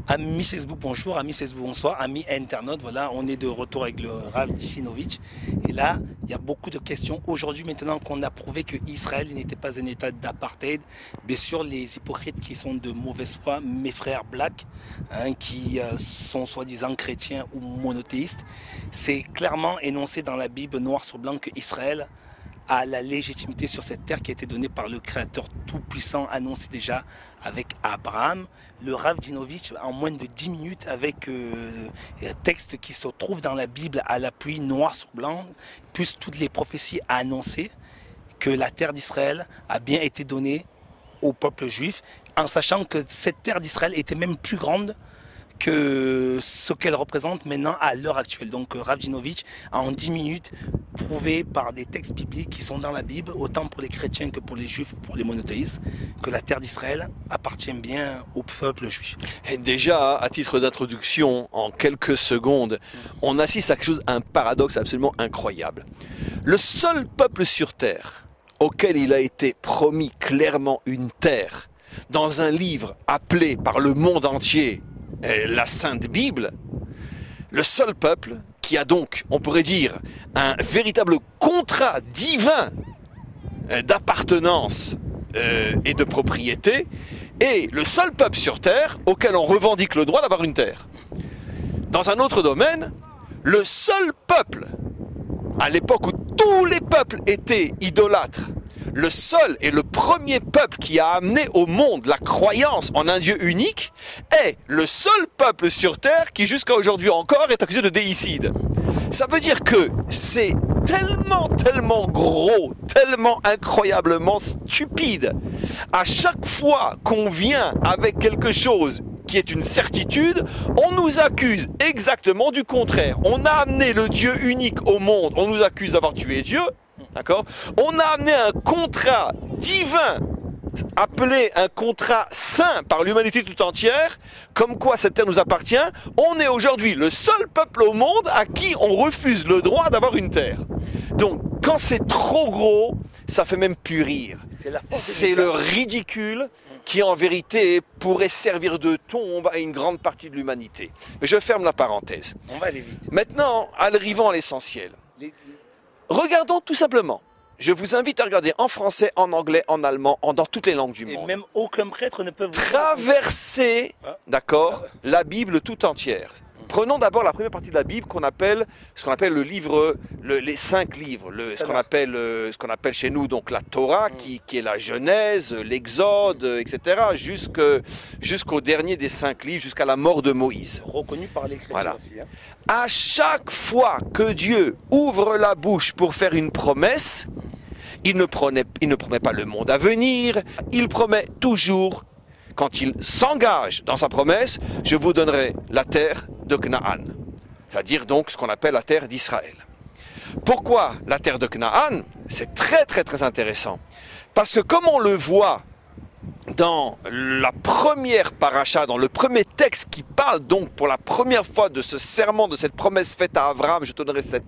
Amis Facebook, bonjour. Amis Facebook, bonsoir. Amis internautes, voilà, on est de retour avec le Rav Djinovitch. Et là, il y a beaucoup de questions. Aujourd'hui, maintenant qu'on a prouvé que Israël n'était pas un état d'apartheid, bien sûr, les hypocrites qui sont de mauvaise foi, mes frères blacks, qui sont soi-disant chrétiens ou monothéistes, c'est clairement énoncé dans la Bible noir sur blanc que Israël à la légitimité sur cette terre qui a été donnée par le Créateur Tout-Puissant, annoncé déjà avec Abraham. Le Rav Djinovitch, en moins de 10 minutes, avec un texte qui se trouve dans la Bible à l'appui, noir sur blanc, plus toutes les prophéties a annoncé que la terre d'Israël a bien été donnée au peuple juif, en sachant que cette terre d'Israël était même plus grande que ce qu'elle représente maintenant à l'heure actuelle. Donc Rav Djinovitch a en 10 minutes prouvé par des textes bibliques qui sont dans la Bible, autant pour les chrétiens que pour les juifs ou pour les monothéistes, que la terre d'Israël appartient bien au peuple juif. Et déjà, à titre d'introduction, en quelques secondes, on assiste à quelque chose, un paradoxe absolument incroyable. Le seul peuple sur terre auquel il a été promis clairement une terre, dans un livre appelé par le monde entier la Sainte Bible, le seul peuple qui a donc, on pourrait dire, un véritable contrat divin d'appartenance et de propriété, est le seul peuple sur terre auquel on revendique le droit d'avoir une terre. Dans un autre domaine, le seul peuple, à l'époque où tous les peuples étaient idolâtres, le seul et le premier peuple qui a amené au monde la croyance en un Dieu unique est le seul peuple sur terre qui jusqu'à aujourd'hui encore est accusé de déicide. Ça veut dire que c'est tellement gros, tellement incroyablement stupide. À chaque fois qu'on vient avec quelque chose qui est une certitude, on nous accuse exactement du contraire. On a amené le Dieu unique au monde, on nous accuse d'avoir tué Dieu. D'accord ? On a amené un contrat divin, appelé un contrat saint par l'humanité tout entière, comme quoi cette terre nous appartient. On est aujourd'hui le seul peuple au monde à qui on refuse le droit d'avoir une terre. Donc, quand c'est trop gros, ça fait même plus rire. C'est le ridicule qui, en vérité, pourrait servir de tombe à une grande partie de l'humanité. Mais je ferme la parenthèse. On va aller vite. Maintenant, arrivons à l'essentiel. Regardons tout simplement. Je vous invite à regarder en français, en anglais, en allemand, dans toutes les langues du monde. Et même aucun prêtre ne peut vous traverser, d'accord, la Bible tout entière. Prenons d'abord la première partie de la Bible qu'on appelle, ce qu'on appelle le livre, les 5 livres, ce qu'on appelle chez nous donc la Torah, qui est la Genèse, l'Exode, etc., jusqu'au dernier des 5 livres, jusqu'à la mort de Moïse. Reconnu par les chrétiens voilà. aussi. Hein. À chaque fois que Dieu ouvre la bouche pour faire une promesse, il ne promet pas le monde à venir, il promet toujours, quand il s'engage dans sa promesse, je vous donnerai la terre de Canaan, c'est-à-dire donc ce qu'on appelle la terre d'Israël. Pourquoi la terre de Canaan? C'est très intéressant, parce que comme on le voit dans la première paracha, dans le premier texte qui parle donc pour la première fois de ce serment, de cette promesse faite à Abraham, je te donnerai cette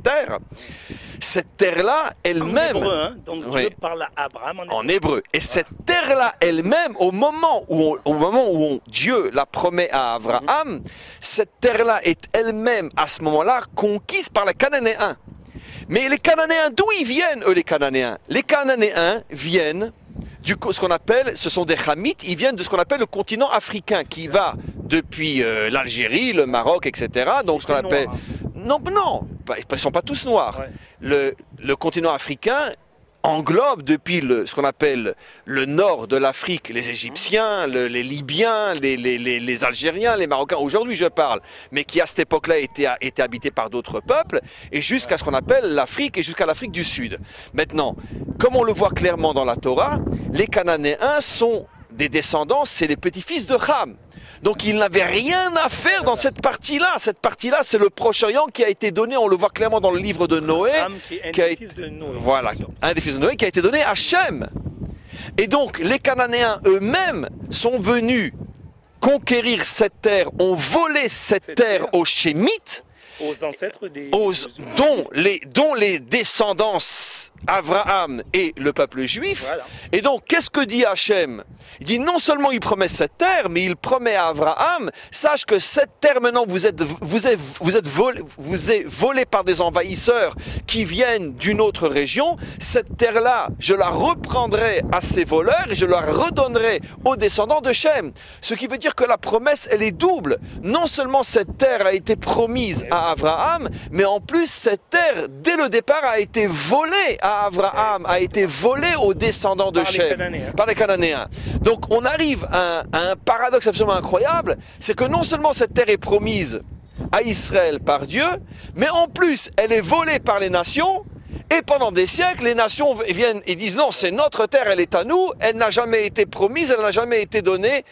terre-là elle-même... En hébreu, hein? Donc oui. Dieu parle à Abraham en hébreu. Et cette terre-là elle-même, au moment où Dieu la promet à Abraham, cette terre-là est elle-même à ce moment-là conquise par les Cananéens. Mais les Cananéens, d'où ils viennent, eux, les Cananéens? Les Cananéens viennent... ce qu'on appelle, ce sont des Hamites, ils viennent de ce qu'on appelle le continent africain, qui va depuis l'Algérie, le Maroc, etc. Donc ce qu'on appelle... Non, ils ne sont pas tous noirs. Ouais. Le continent africain englobe depuis ce qu'on appelle le nord de l'Afrique, les Égyptiens, les Libyens, les Algériens, les Marocains, aujourd'hui je parle, mais qui à cette époque-là étaient habités par d'autres peuples, et jusqu'à ce qu'on appelle l'Afrique, et jusqu'à l'Afrique du Sud. Maintenant, comme on le voit clairement dans la Torah, les Cananéens sont des descendants, c'est les petits-fils de Ham. Donc ils n'avaient rien à faire dans cette partie-là. Cette partie-là, c'est le Proche-Orient qui a été donné, on le voit clairement dans le livre de Noé. Voilà, un des fils de Noé qui a été donné à Shem. Et donc les Cananéens eux-mêmes sont venus conquérir cette terre, ont volé cette terre aux Shémites, aux ancêtres des... dont les descendants Abraham et le peuple juif. Voilà. Et donc, qu'est-ce que dit Hachem? Il dit non seulement il promet cette terre, mais il promet à Abraham, sache que cette terre maintenant vous êtes volé par des envahisseurs qui viennent d'une autre région. Cette terre-là, je la reprendrai à ces voleurs et je la redonnerai aux descendants de Shem. Ce qui veut dire que la promesse, elle est double. Non seulement cette terre a été promise à Abraham, mais en plus cette terre, dès le départ, a été volée à Abraham, a été volée aux descendants de Shem, par les Cananéens. Donc on arrive à un paradoxe absolument incroyable, c'est que non seulement cette terre est promise à Israël par Dieu, mais en plus elle est volée par les nations, et pendant des siècles, les nations viennent et disent non, c'est notre terre, elle est à nous, elle n'a jamais été promise, elle n'a jamais été donnée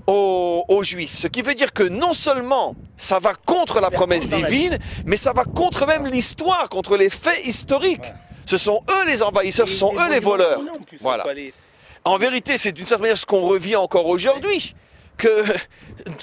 aux Juifs. Ce qui veut dire que non seulement ça va contre la promesse divine, mais ça va contre même l'histoire, contre les faits historiques. Ce sont eux les envahisseurs, ce sont eux les voleurs. Voilà. En vérité, c'est d'une certaine manière ce qu'on revit encore aujourd'hui, que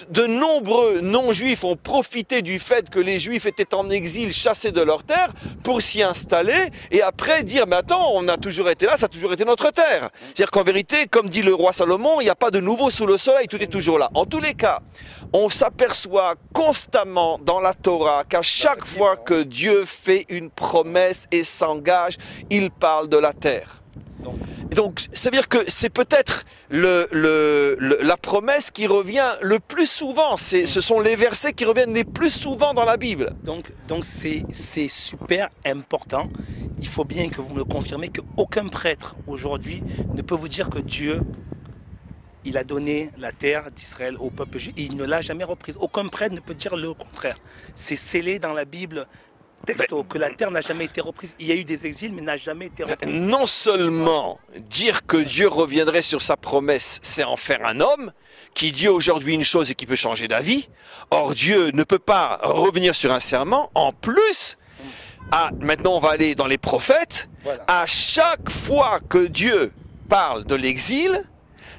de nombreux non-juifs ont profité du fait que les juifs étaient en exil, chassés de leur terre, pour s'y installer, et après dire, mais attends, on a toujours été là, ça a toujours été notre terre. C'est-à-dire qu'en vérité, comme dit le roi Salomon, il n'y a pas de nouveau sous le soleil, tout est toujours là. En tous les cas, on s'aperçoit constamment dans la Torah qu'à chaque fois que Dieu fait une promesse et s'engage, il parle de la terre. Donc, ça veut dire que c'est peut-être la promesse qui revient le plus souvent. Ce sont les versets qui reviennent les plus souvent dans la Bible. Donc c'est super important. Il faut bien que vous me le confirmez qu'aucun prêtre aujourd'hui ne peut vous dire que Dieu, il a donné la terre d'Israël au peuple juif et il ne l'a jamais reprise. Aucun prêtre ne peut dire le contraire. C'est scellé dans la Bible. Texto, que la terre n'a jamais été reprise. Il y a eu des exils, mais n'a jamais été reprise. Non seulement dire que Dieu reviendrait sur sa promesse, c'est en faire un homme qui dit aujourd'hui une chose et qui peut changer d'avis. Or, Dieu ne peut pas revenir sur un serment. En plus, maintenant on va aller dans les prophètes. Voilà. À chaque fois que Dieu parle de l'exil,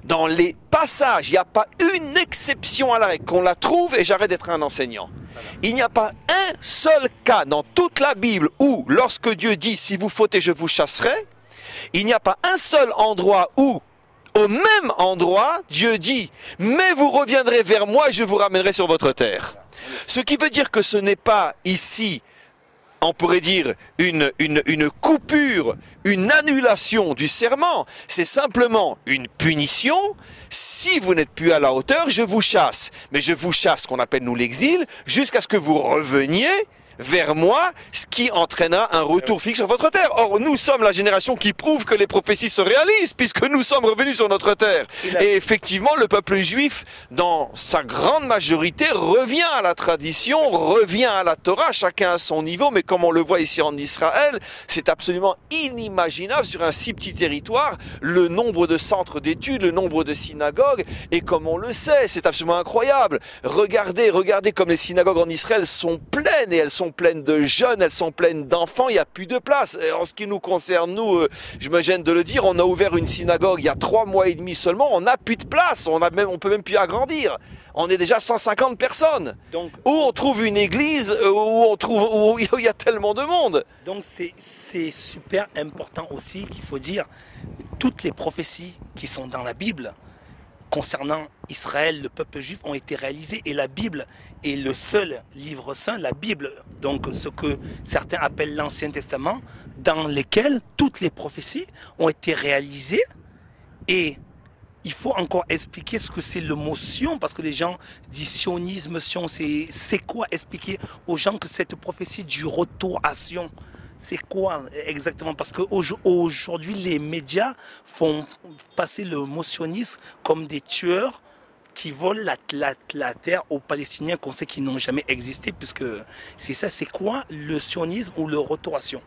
dans les passages, il n'y a pas une exception à la règle, qu'on la trouve, et j'arrête d'être un enseignant. Il n'y a pas un seul cas dans toute la Bible où, lorsque Dieu dit « si vous fautez, je vous chasserai », il n'y a pas un seul endroit où, au même endroit, Dieu dit « mais vous reviendrez vers moi et je vous ramènerai sur votre terre ». Ce qui veut dire que ce n'est pas ici, on pourrait dire, une coupure, une annulation du serment. C'est simplement une punition. Si vous n'êtes plus à la hauteur, je vous chasse. Mais je vous chasse, ce qu'on appelle nous l'exil, jusqu'à ce que vous reveniez vers moi, ce qui entraînera un retour fixe sur votre terre. Or, nous sommes la génération qui prouve que les prophéties se réalisent, puisque nous sommes revenus sur notre terre. Et effectivement, le peuple juif, dans sa grande majorité, revient à la tradition, revient à la Torah, chacun à son niveau, mais comme on le voit ici en Israël, c'est absolument inimaginable sur un si petit territoire, le nombre de centres d'études, le nombre de synagogues, et comme on le sait, c'est absolument incroyable. Regardez comme les synagogues en Israël sont pleines, et elles sont pleines de jeunes, elles sont pleines d'enfants, il n'y a plus de place. Et en ce qui nous concerne, nous, je me gêne de le dire, on a ouvert une synagogue il y a 3 mois et demi seulement, on n'a plus de place, on peut même plus agrandir. On est déjà 150 personnes. Donc, où on trouve une église, où il y a tellement de monde. Donc c'est super important aussi qu'il faut dire, toutes les prophéties qui sont dans la Bible, concernant Israël, le peuple juif, ont été réalisés, et la Bible est le seul livre saint, la Bible, donc ce que certains appellent l'Ancien Testament, dans lequel toutes les prophéties ont été réalisées. Et il faut encore expliquer ce que c'est le mot Sion, parce que les gens disent sionisme, Sion, c'est quoi? Expliquer aux gens que cette prophétie du retour à Sion, c'est quoi exactement? Parce qu'aujourd'hui, les médias font passer le mot sionisme comme des tueurs qui volent la terre aux Palestiniens qu'on sait qu'ils n'ont jamais existé, puisque c'est ça. C'est quoi le sionisme ou le retour à Sion?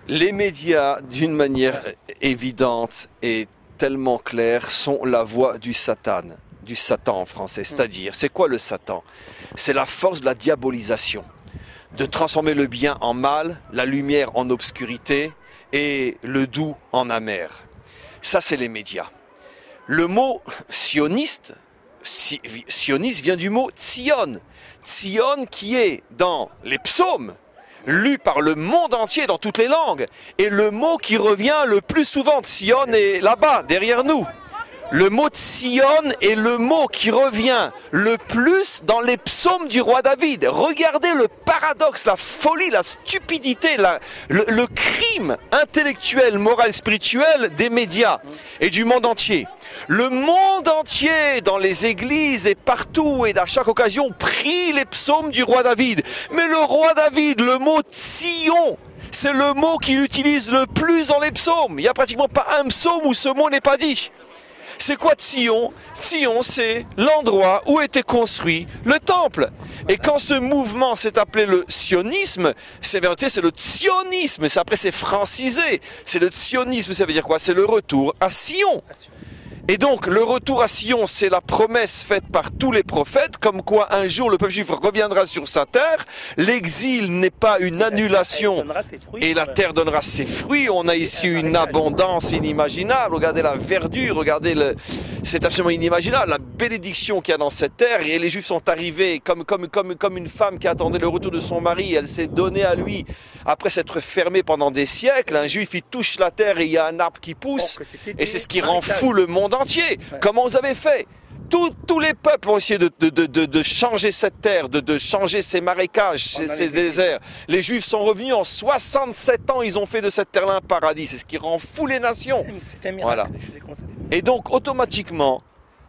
Les médias, d'une manière évidente et tellement claire, sont la voix du Satan en français. C'est-à-dire, c'est quoi le Satan? C'est la force de la diabolisation, de transformer le bien en mal, la lumière en obscurité et le doux en amer. Ça, c'est les médias. Le mot sioniste vient du mot Tzion. Tzion qui est dans les psaumes lu par le monde entier dans toutes les langues. Et le mot qui revient le plus souvent, Tzion, est là-bas, derrière nous. Le mot Tzion est le mot qui revient le plus dans les psaumes du roi David. Regardez le paradoxe, la folie, la stupidité, le crime intellectuel, moral, spirituel des médias et du monde entier. Le monde entier, dans les églises et partout et à chaque occasion, prie les psaumes du roi David. Mais le roi David, le mot Tzion, c'est le mot qu'il utilise le plus dans les psaumes. Il n'y a pratiquement pas un psaume où ce mot n'est pas dit. C'est quoi Tzion? Tzion, c'est l'endroit où était construit le temple. Et quand ce mouvement s'est appelé le sionisme, c'est le tzionisme. Après, c'est francisé. C'est le tzionisme, ça veut dire quoi? C'est le retour à Sion. Et donc, le retour à Sion, c'est la promesse faite par tous les prophètes, comme quoi un jour le peuple juif reviendra sur sa terre. L'exil n'est pas une annulation et la terre donnera ses fruits. On a ici une abondance inimaginable. Regardez la verdure, regardez c'est absolument inimaginable. La bénédiction qu'il y a dans cette terre. Et les juifs sont arrivés comme une femme qui attendait le retour de son mari. Elle s'est donnée à lui après s'être fermée pendant des siècles. Un juif, il touche la terre et il y a un arbre qui pousse. Et c'est ce qui rend fou le monde entier. Comment vous avez fait? Tous les peuples ont essayé de changer cette terre, de changer ces marécages, ces déserts. Les Juifs sont revenus en 67 ans, ils ont fait de cette terre-là un paradis. C'est ce qui rend fou les nations. C'est un miracle. Voilà. Et donc, automatiquement,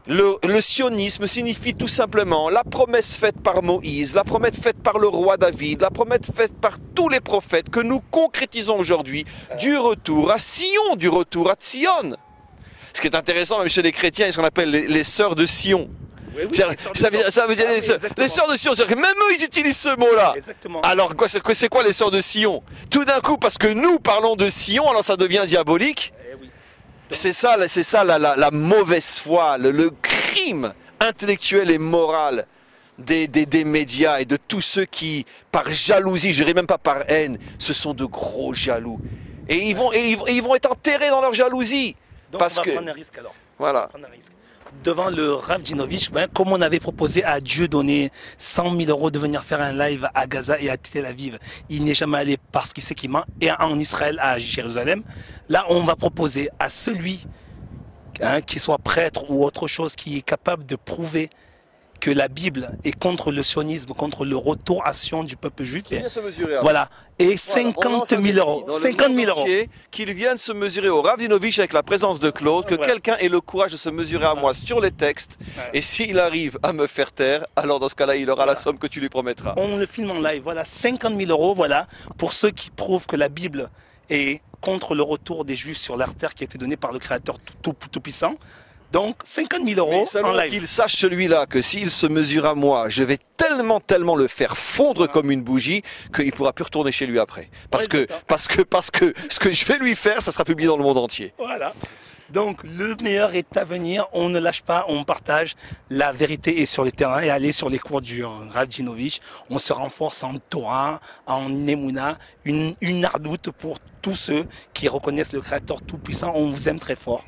le sionisme signifie tout simplement la promesse faite par Moïse, la promesse faite par le roi David, la promesse faite par tous les prophètes que nous concrétisons aujourd'hui du retour à Sion, du retour à Tzion. Ce qui est intéressant, même chez les chrétiens, c'est ce qu'on appelle les sœurs de Sion. Oui, ça veut dire les sœurs de Sion, c'est-à-dire que même eux, ils utilisent ce mot-là. Alors, c'est quoi les sœurs de Sion? Tout d'un coup, parce que nous parlons de Sion, alors ça devient diabolique. C'est ça la mauvaise foi, le crime intellectuel et moral des médias et de tous ceux qui, par jalousie, je dirais même pas par haine, ce sont de gros jaloux. Et ils vont être enterrés dans leur jalousie. Donc on va prendre un risque alors. Voilà. Devant le Rav Djinovitch, comme on avait proposé à Dieu donner 100 000 € de venir faire un live à Gaza et à Tel Aviv, il n'est jamais allé parce qu'il sait qu'il ment, et en Israël, à Jérusalem. Là, on va proposer à celui qui soit prêtre ou autre chose, qui est capable de prouver que la Bible est contre le sionisme, contre le retour à Sion du peuple juif. Voilà. Et 50 000 €. 50 000 €. Qu'ils viennent se mesurer au Rav Djinovitch avec la présence de Claude, que quelqu'un ait le courage de se mesurer à moi sur les textes. Et s'il arrive à me faire taire, alors dans ce cas-là, il aura la somme que tu lui promettras. On le filme en live. Voilà. 50 000 €. Voilà. Pour ceux qui prouvent que la Bible est contre le retour des Juifs sur leur terre qui a été donné par le Créateur tout-puissant. Donc 50 000 € en live. Qu'il sache celui-là que s'il se mesure à moi, je vais tellement le faire fondre comme une bougie qu'il ne pourra plus retourner chez lui après. Parce que ce que je vais lui faire, ça sera publié dans le monde entier. Voilà. Donc le meilleur est à venir, on ne lâche pas, on partage. La vérité est sur le terrain et allez sur les cours du Rav Djinovitch. On se renforce en Torah, en Emouna, une ardoute pour tous ceux qui reconnaissent le Créateur Tout-Puissant. On vous aime très fort.